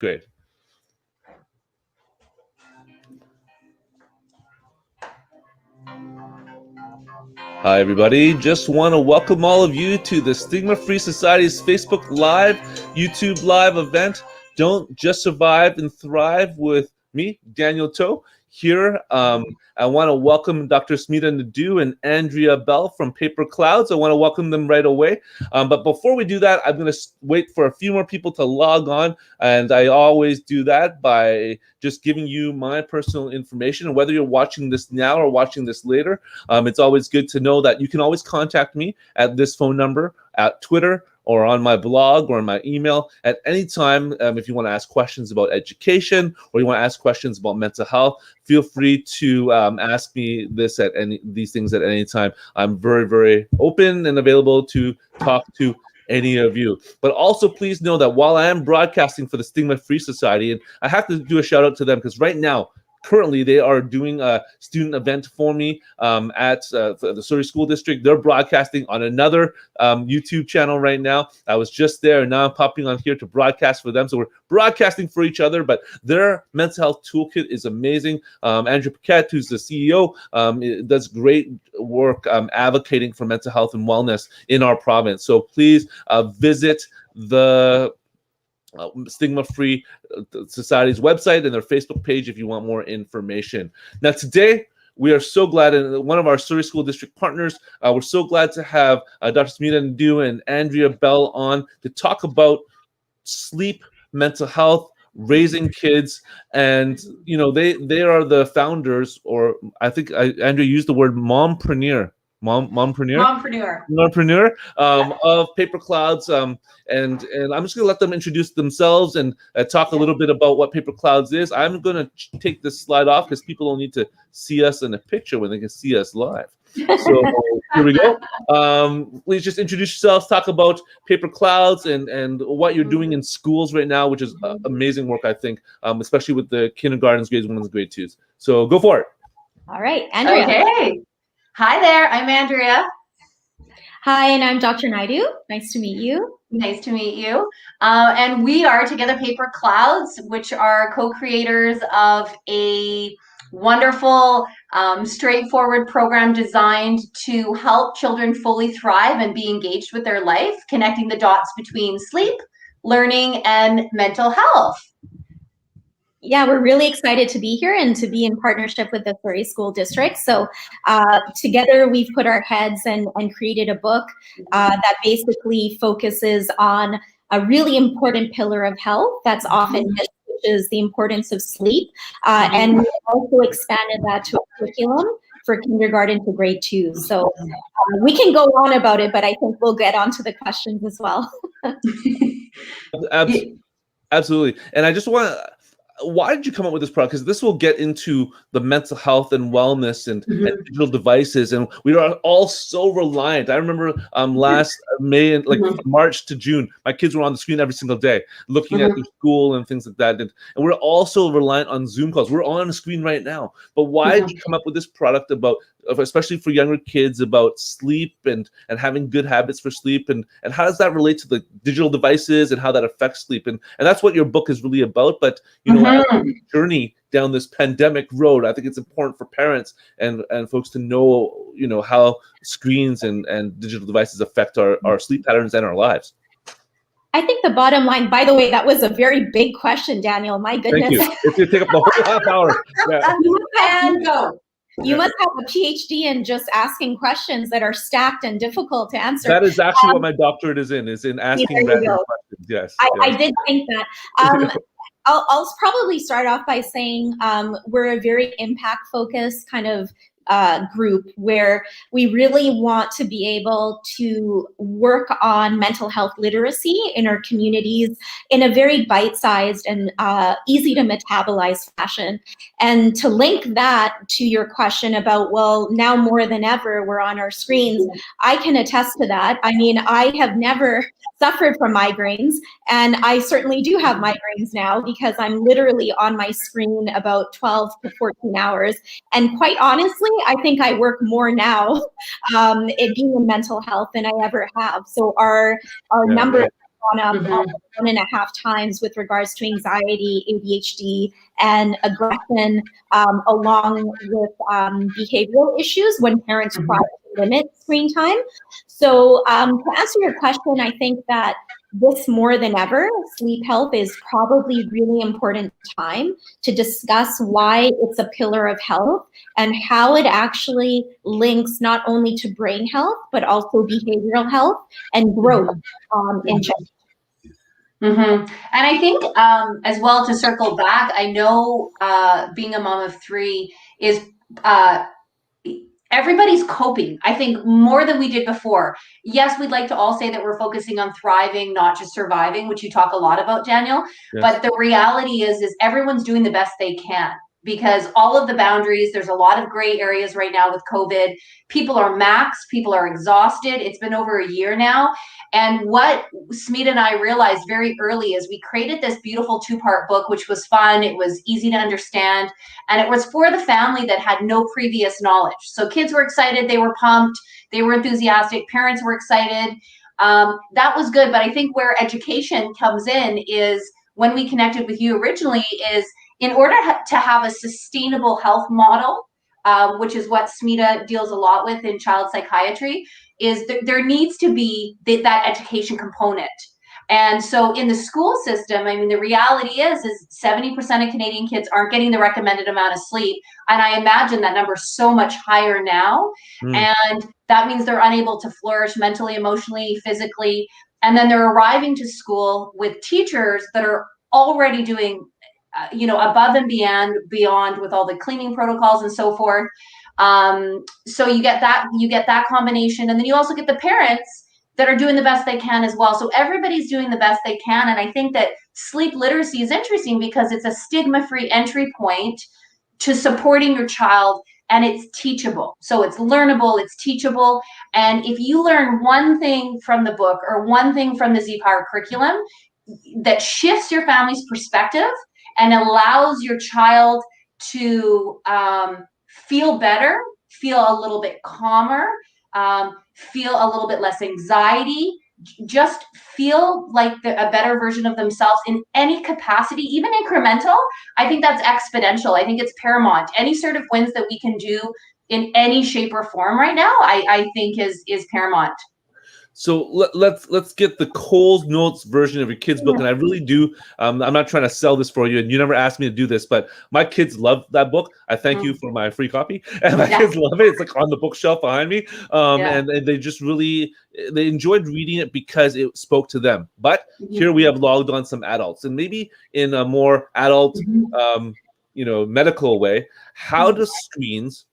Great. Hi, everybody. Just want to welcome all of you to the Stigma-Free Society's Facebook Live, YouTube Live event. Don't just survive and thrive with me, Daniel Toe. Here, I want to welcome Dr. Smita Nadu and Andrea Bell from Paper Clouds. I want to welcome them right away. But before we do that, I'm going to wait for a few more people to log on. And I always do that by just giving you my personal information. And whether you're watching this now or watching this later, it's always good to know that you can always contact me at this phone number, at Twitter, or on my blog or my email at any time. If you want to ask questions about education or you want to ask questions about mental health, feel free to ask me these things at any time. I'm very, very open and available to talk to any of you. But also please know that while I am broadcasting for the Stigma-Free Society, and I have to do a shout out to them because right now, currently, they are doing a student event for me at the Surrey School District. They're broadcasting on another YouTube channel right now. I was just there, and now I'm popping on here to broadcast for them. So we're broadcasting for each other, but their mental health toolkit is amazing. Andrew Paquette, who's the CEO, does great work advocating for mental health and wellness in our province. So please visit the Stigma-Free Society's website and their Facebook page if you want more information. Now today, we are so glad, and one of our Surrey School District partners, we're so glad to have Dr. Smita Nadu and Andrea Bell on to talk about sleep, mental health, raising kids, and they are the founders, or I think Andrea used the word mompreneur of Paper Clouds, and I'm just going to let them introduce themselves and talk a little bit about what Paper Clouds is. I'm going to take this slide off because people don't need to see us in a picture when they can see us live. So here we go. Please just introduce yourselves, talk about Paper Clouds and what you're doing in schools right now, which is amazing work, I think, especially with the kindergartens, grades 1 and grade 2s. So go for it. All right, Andrea. Okay. Hi there, I'm Andrea. Hi, and I'm Dr. Naidu. Nice to meet you. Nice to meet you. And we are together Paper Clouds, which are co-creators of a wonderful, straightforward program designed to help children fully thrive and be engaged with their life, connecting the dots between sleep, learning, and mental health. Yeah, we're really excited to be here and to be in partnership with the Surrey School District. So together we've put our heads and created a book that basically focuses on a really important pillar of health that's often missed, which is the importance of sleep. And we also expanded that to a curriculum for kindergarten to grade 2. So we can go on about it, but I think we'll get on to the questions as well. Absolutely. And I just want to, why did you come up with this product? Because this will get into the mental health and wellness and digital devices, and we are all so reliant. I remember last May, and like March to June, my kids were on the screen every single day, looking at their school and things like that. And we're also reliant on Zoom calls. We're on a screen right now. But why did you come up with this product about, especially for younger kids, about sleep and having good habits for sleep, and how does that relate to the digital devices and how that affects sleep? And that's what your book is really about. But as we journey down this pandemic road, I think it's important for parents and folks to know how screens and digital devices affect our sleep patterns and our lives. I think the bottom line, by the way, that was a very big question, Daniel. My goodness. Thank you. It's going to take up the whole half hour. Yeah. And go. You must have a PhD in just asking questions that are stacked and difficult to answer. That is actually what my doctorate is in asking random questions. Yes. I did think that. I'll probably start off by saying we're a very impact-focused kind of group where we really want to be able to work on mental health literacy in our communities in a very bite-sized and easy to metabolize fashion. And to link that to your question about, well, now more than ever, we're on our screens, I can attest to that. I mean, I have never suffered from migraines, and I certainly do have migraines now because I'm literally on my screen about 12 to 14 hours. And quite honestly, I think I work more now it being in mental health than I ever have. So our number of gone up 1.5 times with regards to anxiety, ADHD, and aggression, along with behavioral issues when parents try to limit screen time. So to answer your question, I think that this more than ever, sleep health is probably really important time to discuss why it's a pillar of health and how it actually links not only to brain health, but also behavioral health and growth in general. And I think as well, to circle back, I know being a mom of 3 is everybody's coping, I think, more than we did before. Yes, we'd like to all say that we're focusing on thriving, not just surviving, which you talk a lot about, Daniel. Yes. But the reality is everyone's doing the best they can, because all of the boundaries, there's a lot of gray areas right now with COVID. People are maxed, people are exhausted. It's been over a year now. And what Smita and I realized very early is we created this beautiful 2-part book, which was fun. It was easy to understand. And it was for the family that had no previous knowledge. So kids were excited, they were pumped, they were enthusiastic, parents were excited. That was good. But I think where education comes in is when we connected with you originally is in order to have a sustainable health model, which is what Smita deals a lot with in child psychiatry, is there needs to be that education component. And so in the school system, I mean, the reality is 70% of Canadian kids aren't getting the recommended amount of sleep. And I imagine that number is so much higher now. And that means they're unable to flourish mentally, emotionally, physically. And then they're arriving to school with teachers that are already doing above and beyond with all the cleaning protocols and so forth. So you get that combination, and then you also get the parents that are doing the best they can as well. So everybody's doing the best they can. And I think that sleep literacy is interesting because it's a stigma-free entry point to supporting your child, and it's teachable. So it's learnable, it's teachable. And if you learn one thing from the book or one thing from the Z-Power curriculum that shifts your family's perspective and allows your child to feel better, feel a little bit calmer, feel a little bit less anxiety, just feel like a better version of themselves in any capacity, even incremental, I think that's exponential. I think it's paramount. Any sort of wins that we can do in any shape or form right now, I think is paramount. So let's get the Coles Notes version of your kids' book, and I really do. I'm not trying to sell this for you, and you never asked me to do this, but my kids love that book. I thank you for my free copy, and my kids love it. It's like on the bookshelf behind me, and they just really enjoyed reading it because it spoke to them. But here we have logged on some adults, and maybe in a more adult, medical way. How do screens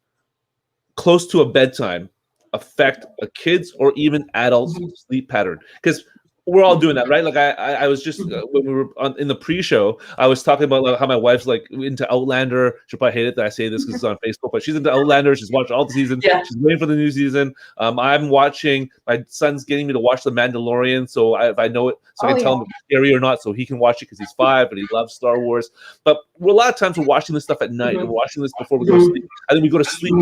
close to a bedtime affect a kid's or even adults' sleep pattern? Because we're all doing that, right? Like I was just when we were in the pre-show, I was talking about like, how my wife's like into Outlander. She'll probably hate it that I say this because it's on Facebook, but she's into Outlander. She's watched all the seasons. She's waiting for the new season. I'm watching. My son's getting me to watch The Mandalorian, so if I know it, so I can tell him if it's scary or not, so he can watch it because he's 5 and he loves Star Wars. But a lot of times we're watching this stuff at night. And we're watching this before we go to sleep, and then we go to sleep.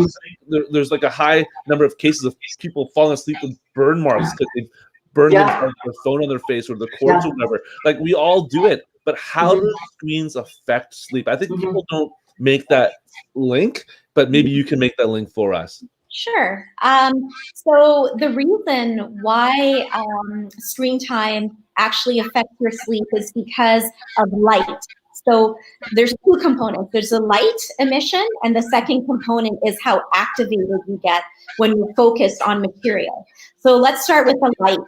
There's like a high number of cases of people falling asleep with burn marks because they've burn their phone on their face or the cords or whatever. Like we all do it, but how do screens affect sleep? I think people don't make that link, but maybe you can make that link for us. Sure. So the reason why screen time actually affects your sleep is because of light. So there's 2 components. There's the light emission, and the second component is how activated you get when you're focused on material. So let's start with the light.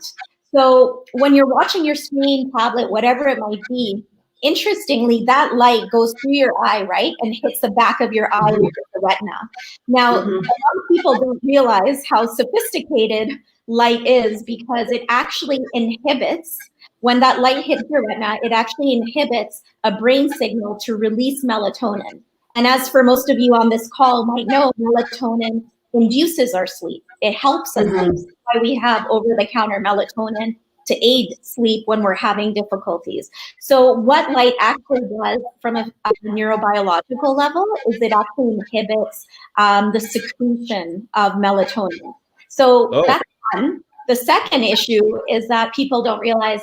So when you're watching your screen, tablet, whatever it might be, interestingly, that light goes through your eye, right, and hits the back of your eye, which is the retina. Now, a lot of people don't realize how sophisticated light is because it actually inhibits. When that light hits your retina, it actually inhibits a brain signal to release melatonin. And as for most of you on this call might know, melatonin induces our sleep. It helps us. That's why we have over-the-counter melatonin to aid sleep when we're having difficulties. So what light actually does from a neurobiological level is it actually inhibits the secretion of melatonin. So that's one. The second issue is that people don't realize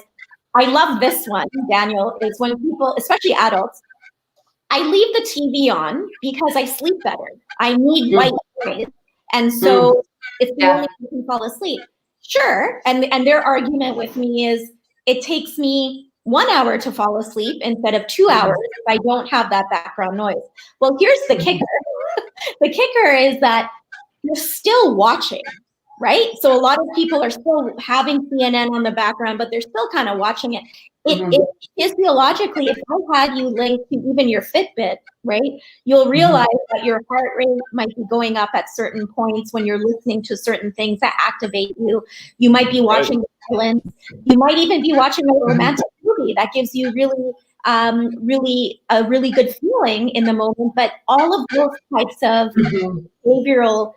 I love this one, Daniel, is when people, especially adults, I leave the TV on because I sleep better. I need white noise. And so it's the only way I can fall asleep. Sure. And their argument with me is it takes me 1 hour to fall asleep instead of 2 hours if I don't have that background noise. Well, here's the kicker. The kicker is that you're still watching, right? So a lot of people are still having CNN on the background, but they're still kind of watching it. It physiologically, if I had you linked to even your Fitbit, right, you'll realize that your heart rate might be going up at certain points when you're listening to certain things that activate you. You might be watching violence. You might even be watching a romantic movie that gives you really a really good feeling in the moment. But all of those types of behavioral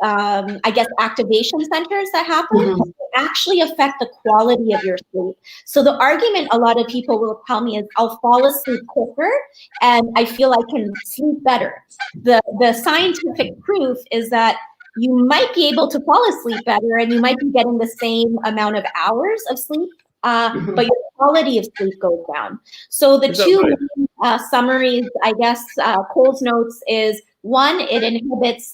I guess activation centers that happen actually affect the quality of your sleep. So the argument a lot of people will tell me is I'll fall asleep quicker and I feel I can sleep better. The scientific proof is that you might be able to fall asleep better and you might be getting the same amount of hours of sleep, but your quality of sleep goes down. So the two summaries, I guess, Cole's notes is, one, it inhibits,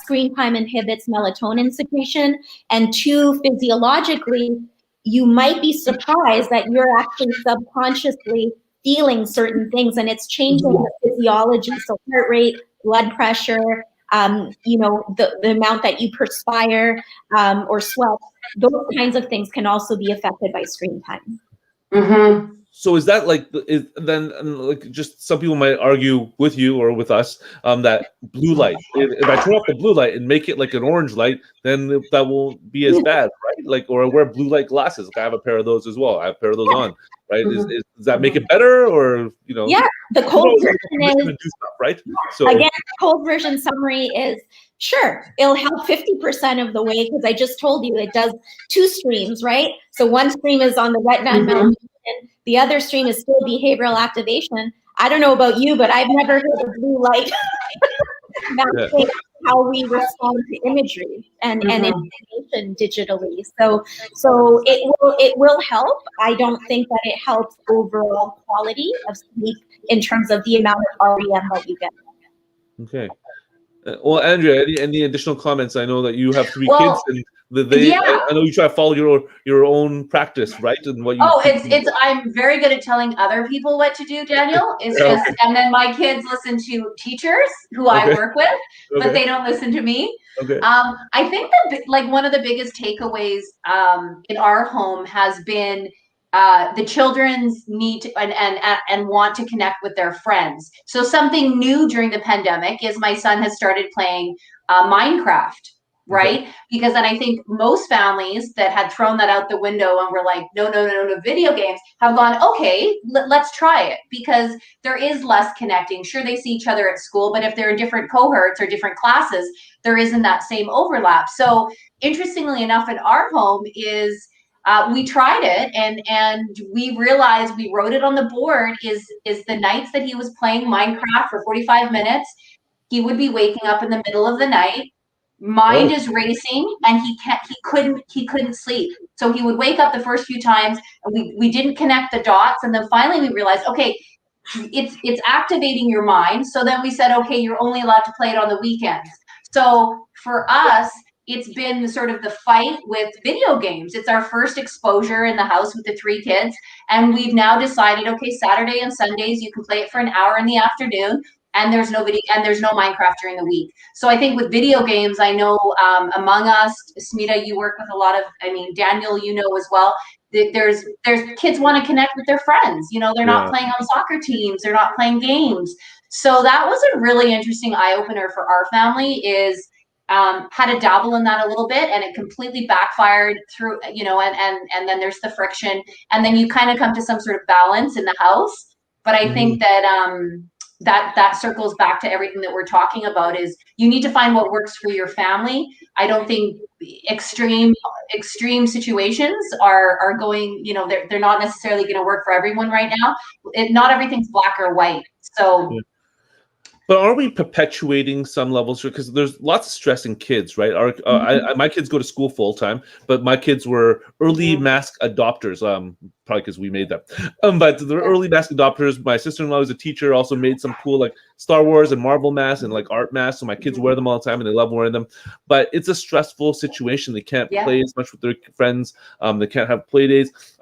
screen time inhibits melatonin secretion, and two, physiologically, you might be surprised that you're actually subconsciously feeling certain things and it's changing the physiology. So heart rate, blood pressure, you know, the amount that you perspire or sweat, those kinds of things can also be affected by screen time. So is that like just some people might argue with you or with us that blue light, if I turn off the blue light and make it like an orange light, then that won't be as bad, right? Like, or I wear blue light glasses. Like I have a pair of those as well. I have a pair of those on, right? Does that make it better, or you know? Yeah, the cold version is do stuff, right? So again, the cold version summary is sure, it'll help 50% of the way because I just told you it does two streams, right? So one stream is on the retina and melatonin, the other stream is still behavioral activation. I don't know about you, but I've never heard of blue light matching how we respond to imagery and information digitally. So it will help. I don't think that it helps overall quality of sleep in terms of the amount of REM that you get. Okay. Well, Andrea, any additional comments? I know that you have 3 kids, and I know you try to follow your own practice, right? And what you I'm very good at telling other people what to do, Daniel. It's just, and then my kids listen to teachers who I work with, but they don't listen to me. I think that like one of the biggest takeaways in our home has been the children's need to, and want to connect with their friends. So something new during the pandemic is my son has started playing Minecraft, right? Because then I think most families that had thrown that out the window and were like, no, video games, have gone, okay, let's try it, because there is less connecting. Sure, they see each other at school, but if they're in different cohorts or different classes, there isn't that same overlap. So interestingly enough, in our home is we tried it and we realized, we wrote it on the board, is the nights that he was playing Minecraft for 45 minutes, he would be waking up in the middle of the night, mind is racing, and he couldn't sleep. So he would wake up the first few times and we didn't connect the dots, and then finally we realized, okay, it's activating your mind. So then we said, okay, you're only allowed to play it on the weekends. So for us, it's been sort of the fight with video games. It's our first exposure in the house with the 3 kids. And we've now decided, okay, Saturday and Sundays, you can play it for an hour in the afternoon, and there's no Minecraft during the week. So I think with video games, I know among us, Smita, you work with a lot of, I mean, Daniel, you know as well, there's kids want to connect with their friends. You know, they're not playing on soccer teams, they're not playing games. So that was a really interesting eye-opener for our family, is had to dabble in that a little bit, and it completely backfired through, you know, and then there's the friction, and then you kind of come to some sort of balance in the house. But I think that that circles back to everything that we're talking about, is you need to find what works for your family. I don't think extreme situations are going, you know, they're not necessarily going to work for everyone right now. Not everything's black or white. So But are we perpetuating some levels? Because there's lots of stress in kids, right? My kids go to school full time, but my kids were early mask adopters. Probably because we made them. But they're early mask adopters. My sister-in-law was a teacher, also made some cool like Star Wars and Marvel masks and like art masks. So my kids wear them all the time and they love wearing them. But it's a stressful situation. They can't play as much with their friends. They can't have play dates.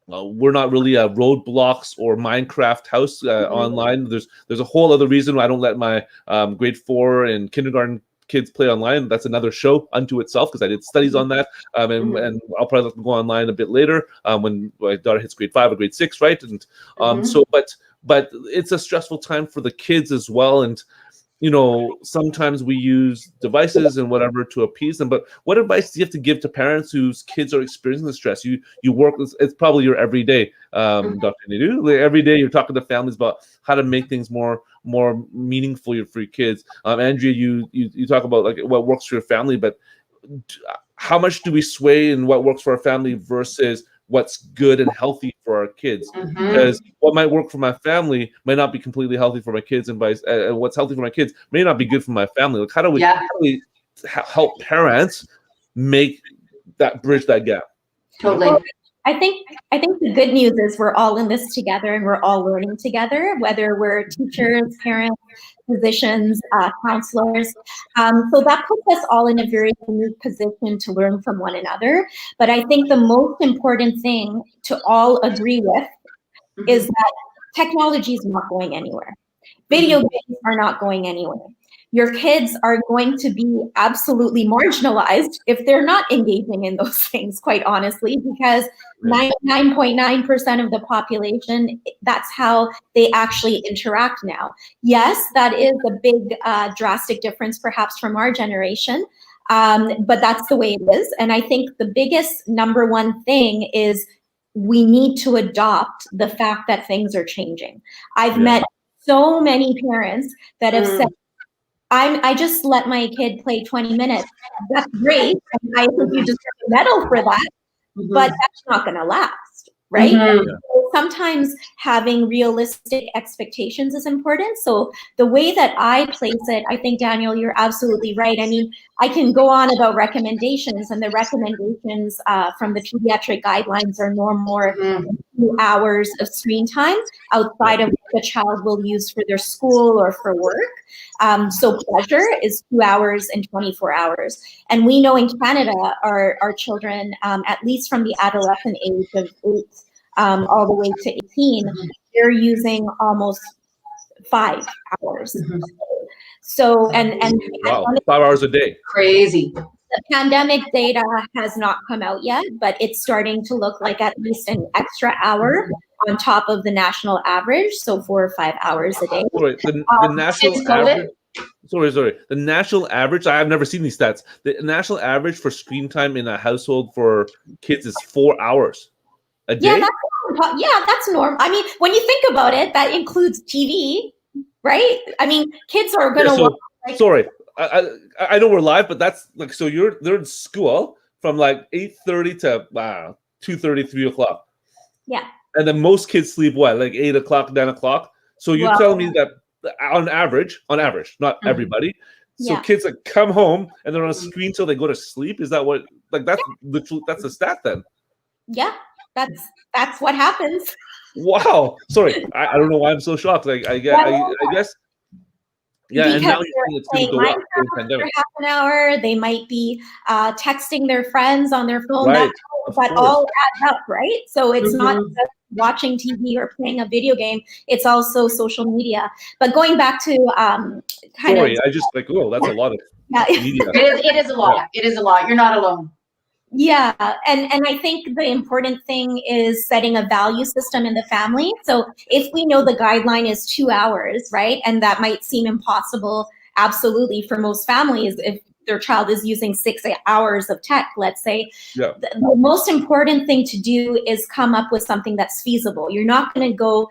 We're not really a Roadblocks or Minecraft house online. There's a whole other reason why I don't let my grade 4 and kindergarten kids play online. That's another show unto itself because I did studies on that. And I'll probably let them go online a bit later when my daughter hits grade 5 or grade 6, right? And but it's a stressful time for the kids as well. And sometimes we use devices and whatever to appease them. But what advice do you have to give to parents whose kids are experiencing the stress? You work with, it's probably your everyday, Dr. Nadu. Like every day you're talking to families about how to make things more meaningful for your kids. Andrea, you talk about like what works for your family, but how much do we sway in what works for our family versus what's good and healthy for our kids? Because what might work for my family might not be completely healthy for my kids, and what's healthy for my kids may not be good for my family. Like how do we help parents make that bridge that gap? Totally. Well, I think the good news is we're all in this together and we're all learning together, whether we're teachers, parents, physicians, counselors. So that puts us all in a very unique position to learn from one another. But I think the most important thing to all agree with is that technology is not going anywhere. Video games are not going anywhere. Your kids are going to be absolutely marginalized if they're not engaging in those things, quite honestly, because 99.9% of the population, that's how they actually interact now. Yes, that is a big drastic difference perhaps from our generation, but that's the way it is. And I think the biggest number one thing is we need to adopt the fact that things are changing. I've met so many parents that have said, I just let my kid play 20 minutes. That's great. And I think you deserve a medal for that, but that's not going to last, right? So sometimes having realistic expectations is important. So the way that I place it, I think, Daniel, you're absolutely right. I mean, I can go on about recommendations, and the recommendations from the pediatric guidelines are no more than 2 hours of screen time outside of what the child will use for their school or for work. So pleasure is 2 hours and 24 hours. And we know in Canada, our children, at least from the adolescent age of 8 all the way to 18, they're using almost 5 hours. So, and wow, 5 hours a day. Crazy. The pandemic data has not come out yet, but it's starting to look like at least an extra hour on top of the national average. So 4 or 5 hours a day. Sorry, the national average. Sorry. The national average, I've never seen these stats. The national average for screen time in a household for kids is 4 hours a day. That's normal. I mean, when you think about it, that includes TV, right? I mean, kids are going to watch. Sorry, I know we're live, but that's like, so they're in school from like 8:30 to 2:30, 3 o'clock. Yeah. And then most kids sleep what, like 8 o'clock, 9 o'clock. So you're telling me that on average, not everybody. So kids like come home and they're on a screen till they go to sleep. Is that what, like, that's the stat then? Yeah, that's what happens. Wow. Sorry, I don't know why I'm so shocked. Like I guess. Yeah, because and now it's going to go up for the pandemic. Half an hour, they might be texting their friends on their phone. Right. That all adds up, right? So it's not just watching TV or playing a video game. It's also social media. But going back to I just like, oh, that's a lot of media. It is a lot. It is a lot. You're not alone. Yeah, and I think the important thing is setting a value system in the family. So if we know the guideline is 2 hours, right, and that might seem impossible, absolutely, for most families, if their child is using 6 hours of tech, let's say, Yeah. the most important thing to do is come up with something that's feasible. You're not going to go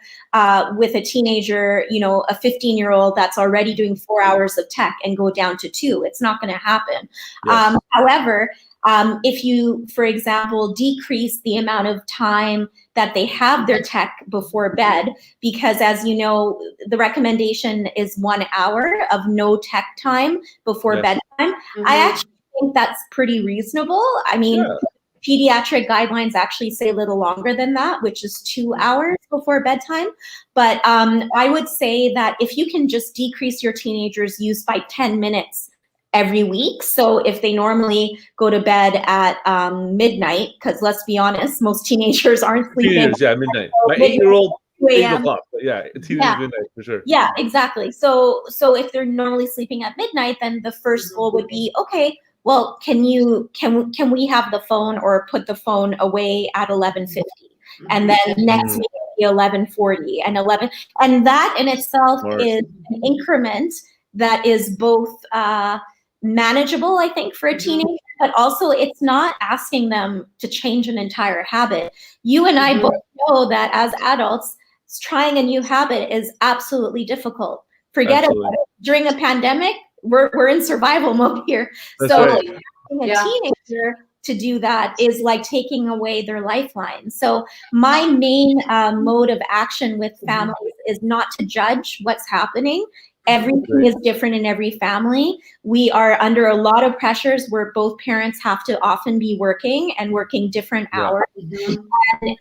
with a teenager, you know, a 15-year-old that's already doing 4 hours of tech and go down to 2. It's not going to happen. Yes. However, if you, for example, decrease the amount of time that they have their tech before bed, because as you know, the recommendation is 1 hour of no tech time before bedtime. I actually think that's pretty reasonable. I mean, pediatric guidelines actually say a little longer than that, which is 2 hours before bedtime. But I would say that if you can just decrease your teenagers' use by 10 minutes every week. So if they normally go to bed at midnight, because let's be honest, most teenagers aren't sleeping. Teenagers, yeah, midnight. My 8-year-old, 8 o'clock. But yeah, teenagers midnight for sure. Yeah, exactly. So if they're normally sleeping at midnight, then the first goal would be, okay, well, can we have the phone or put the phone away at 11:50, and then next week 11:40 and 11, and that in itself is an increment that is both manageable, I think, for a teenager, but also it's not asking them to change an entire habit. You and I both know that as adults, trying a new habit is absolutely difficult. Forget about it. During a pandemic, we're in survival mode here. That's so right. asking a teenager to do that is like taking away their lifeline. So my main mode of action with families is not to judge what's happening. Everything is different in every family. We are under a lot of pressures where both parents have to often be working and working different hours.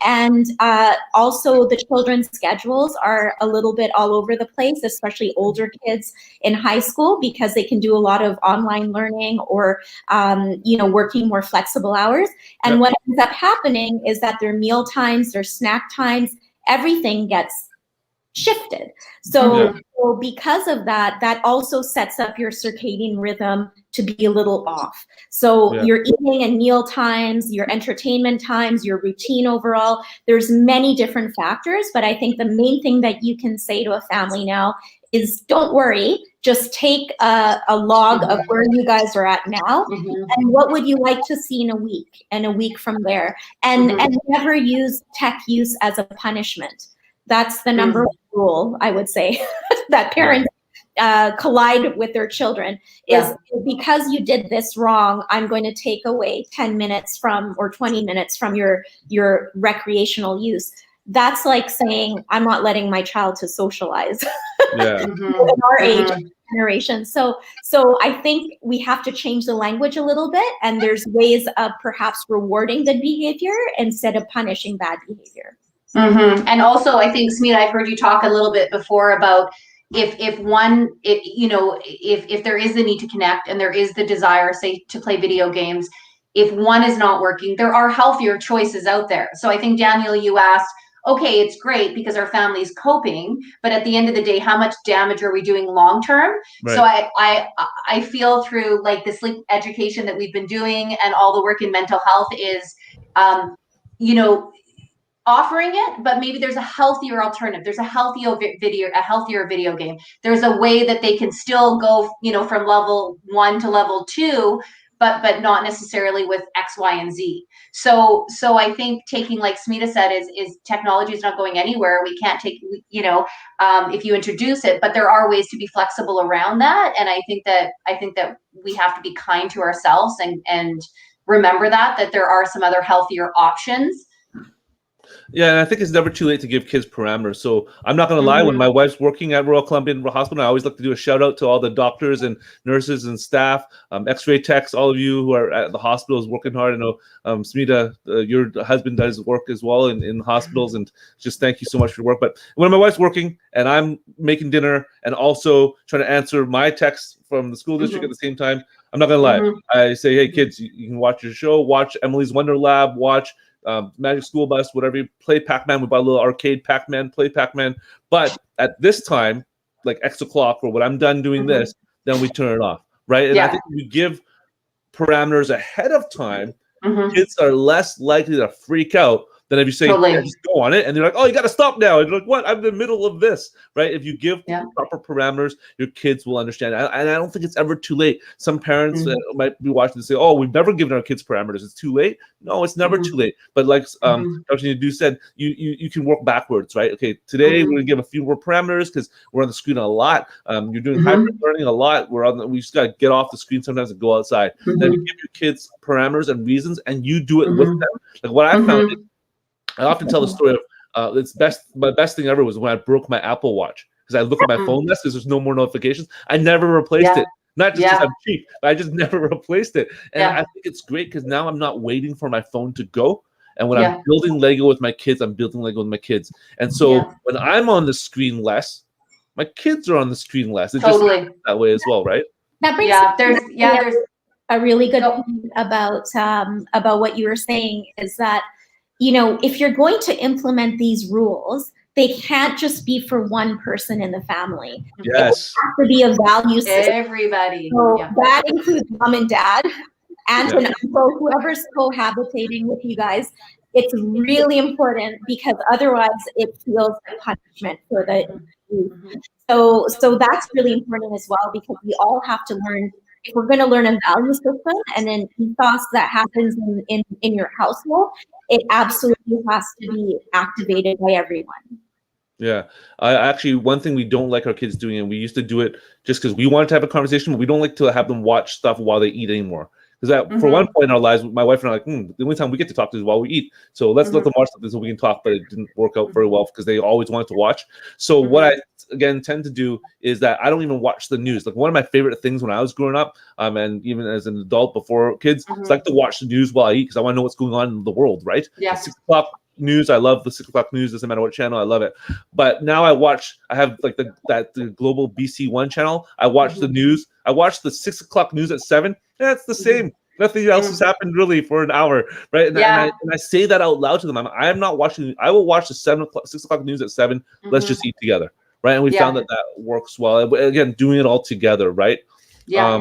And also the children's schedules are a little bit all over the place, especially older kids in high school, because they can do a lot of online learning or, you know, working more flexible hours. And what ends up happening is that their meal times, their snack times, everything gets shifted. So because of that, that also sets up your circadian rhythm to be a little off. So your eating and meal times, your entertainment times, your routine overall, there's many different factors, but I think the main thing that you can say to a family now is don't worry, just take a log of where you guys are at now and what would you like to see in a week and a week from there, and never use tech use as a punishment. That's the number one rule, I would say, that parents collide with their children is because you did this wrong, I'm going to take away 10 minutes from or 20 minutes from your recreational use. That's like saying, I'm not letting my child to socialize in our age generation. So I think we have to change the language a little bit, and there's ways of perhaps rewarding good behavior instead of punishing bad behavior. And also, I think, Smita, I've heard you talk a little bit before about if there is the need to connect and there is the desire, say, to play video games, if one is not working, there are healthier choices out there. So I think, Daniel, you asked, okay, it's great because our family's coping, but at the end of the day, how much damage are we doing long term? So I feel through like the sleep education that we've been doing and all the work in mental health is, offering it, but maybe there's a healthier alternative. There's a healthier video game. There's a way that they can still go, from level 1 to level 2, but not necessarily with X, Y, and Z. So I think taking, like Smita said, is technology is not going anywhere. We can't take, if you introduce it, but there are ways to be flexible around that. And I think that we have to be kind to ourselves and remember that there are some other healthier options. Yeah, and I think it's never too late to give kids parameters. So I'm not going to lie, when my wife's working at Royal Columbian Hospital, I always like to do a shout out to all the doctors and nurses and staff, X-ray techs, all of you who are at the hospitals working hard. I know, Smita, your husband does work as well in hospitals, and just thank you so much for your work. But when my wife's working and I'm making dinner and also trying to answer my texts from the school district at the same time, I'm not going to lie. I say, hey, kids, you can watch your show, watch Emily's Wonder Lab, watch Magic School Bus, whatever. You play Pac-Man. We bought a little arcade Pac-Man, play Pac-Man. But at this time, like X o'clock, or when I'm done doing this, then we turn it off, right? And I think if you give parameters ahead of time, kids are less likely to freak out than if you say, Totally. yeah, just go on it, and they're like, oh, you got to stop now. And you're like, what? I'm in the middle of this, right? If you give proper parameters, your kids will understand. And I don't think it's ever too late. Some parents might be watching and say, oh, we've never given our kids parameters. It's too late. No, it's never too late. But like Dr. Nadu said, you can work backwards, right? Okay, today we're going to give a few more parameters because we're on the screen a lot. You're doing hybrid learning a lot. We just got to get off the screen sometimes and go outside. Then you give your kids parameters and reasons, and you do it with them. Like what I found, I often tell the story of my best thing ever was when I broke my Apple Watch because I look at my phone less because there's no more notifications. I never replaced it. Not just because I'm cheap, but I just never replaced it. And I think it's great because now I'm not waiting for my phone to go. And when I'm building Lego with my kids, I'm building Lego with my kids. And so when I'm on the screen less, my kids are on the screen less. It's just that way as well, right? That brings there's a really good point about what you were saying is that, if you're going to implement these rules, they can't just be for one person in the family. Yes. It has to be a value system. Everybody. So that includes mom and dad, aunt and uncle, whoever's cohabitating with you guys. It's really important because otherwise it feels like punishment for the youth. So that's really important as well because we all have to learn. If we're going to learn a value system and an ethos that happens in your household, it absolutely has to be activated by everyone. Yeah, I actually, one thing we don't like our kids doing, and we used to do it just because we wanted to have a conversation, but we don't like to have them watch stuff while they eat anymore. Because for one point in our lives, my wife and I are like, the only time we get to talk to is while we eat. So let's let them watch something so we can talk, but it didn't work out very well because they always wanted to watch. So what I, again, tend to do is that I don't even watch the news. Like one of my favorite things when I was growing up, and even as an adult before kids, it's like to watch the news while I eat because I want to know what's going on in the world, right? Yeah. 6 o'clock news, I love the 6 o'clock news, doesn't matter what channel, I love it. But now I have like the global BC1 channel. I watch the news. I watch the 6 o'clock news at 7. Yeah, it's the same. Nothing else has happened really for an hour, right? And, I say that out loud to them. I'm not watching. I will watch the 6 o'clock news at 7. Let's just eat together, right? And we found that works well. Again, doing it all together, right? Yeah.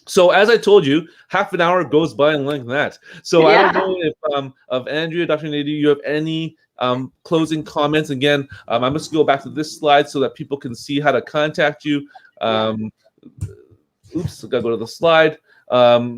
So as I told you, half an hour goes by in like that. So I don't know if of Andrea, Dr. Nadu, you have any closing comments. Again, I'm just going to go back to this slide so that people can see how to contact you. Oops, I got to go to the slide.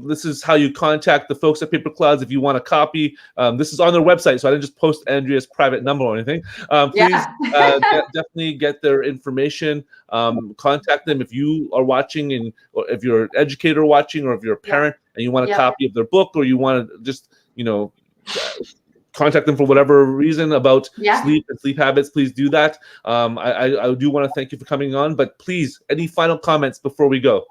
This is how you contact the folks at Paper Clouds if you want a copy. This is on their website, so I didn't just post Andrea's private number or anything. Please definitely get their information. Contact them if you are watching, or if you're an educator watching, or if you're a parent and you want a copy of their book, or you want to just, contact them for whatever reason about sleep and sleep habits, please do that. I do want to thank you for coming on, but please, any final comments before we go?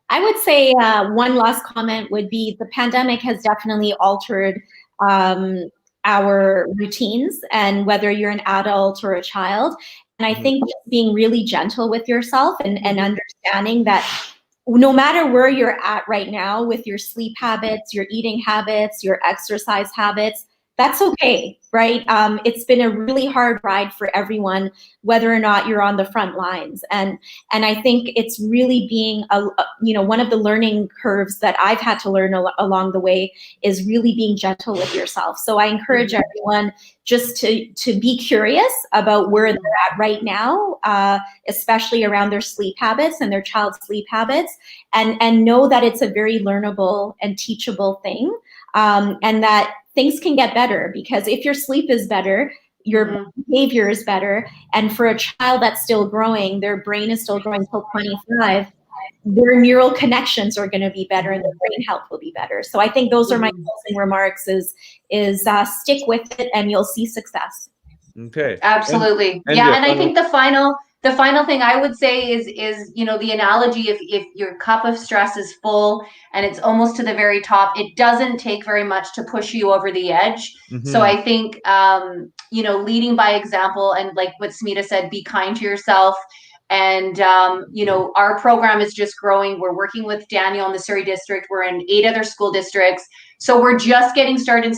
I would say one last comment would be the pandemic has definitely altered our routines, and whether you're an adult or a child. And I think just being really gentle with yourself and understanding that no matter where you're at right now with your sleep habits, your eating habits, your exercise habits, that's okay, right? It's been a really hard ride for everyone, whether or not you're on the front lines. And I think it's really being, one of the learning curves that I've had to learn along the way is really being gentle with yourself. So I encourage everyone just to be curious about where they're at right now, especially around their sleep habits and their child's sleep habits, and know that it's a very learnable and teachable thing, and that things can get better, because if your sleep is better, your behavior is better. And for a child that's still growing, their brain is still growing till 25, their neural connections are going to be better and their brain health will be better. So I think those are my closing remarks is stick with it and you'll see success. Okay. Absolutely. And I think the final thing I would say is the analogy, if your cup of stress is full and it's almost to the very top, it doesn't take very much to push you over the edge. So I think leading by example, and like what Smita said, be kind to yourself. And our program is just growing. We're working with Daniel in the Surrey district. We're in 8 other school districts. So we're just getting started in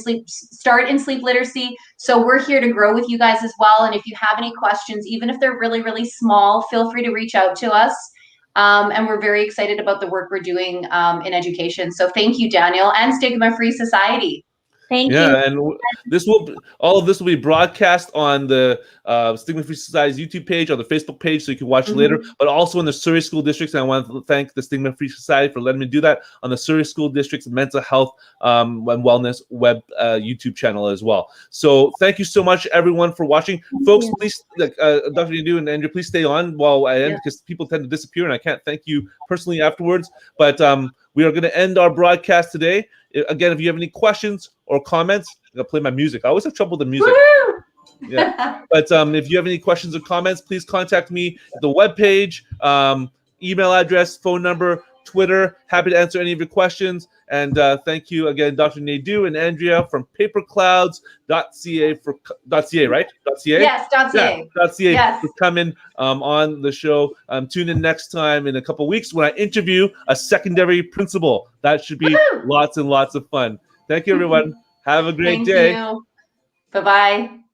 sleep literacy. So we're here to grow with you guys as well. And if you have any questions, even if they're really, really small, feel free to reach out to us. And we're very excited about the work we're doing in education. So thank you, Daniel, and Stigma-Free Society. Thank you. Yeah, and all of this will be broadcast on the Stigma-Free Society's YouTube page, on the Facebook page, so you can watch later, but also in the Surrey School Districts. And I want to thank the Stigma-Free Society for letting me do that on the Surrey School District's mental health and wellness web YouTube channel as well. So thank you so much, everyone, for watching. Folks, please, Dr. Nadeau and Andrea, please stay on while I end, because people tend to disappear, and I can't thank you personally afterwards. But we are going to end our broadcast today. Again, if you have any questions or comments, I'm going to play my music. I always have trouble with the music. Yeah. But if you have any questions or comments, please contact me at the webpage, email address, phone number, Twitter. Happy to answer any of your questions. And thank you again, Dr. Nadeau and Andrea from paperclouds.ca .ca, right? .ca? Yes, .ca. Yeah, .ca Yes. for coming on the show. Tune in next time in a couple weeks when I interview a secondary principal. That should be lots and lots of fun. Thank you, everyone. Have a great day. Thank you. Bye-bye.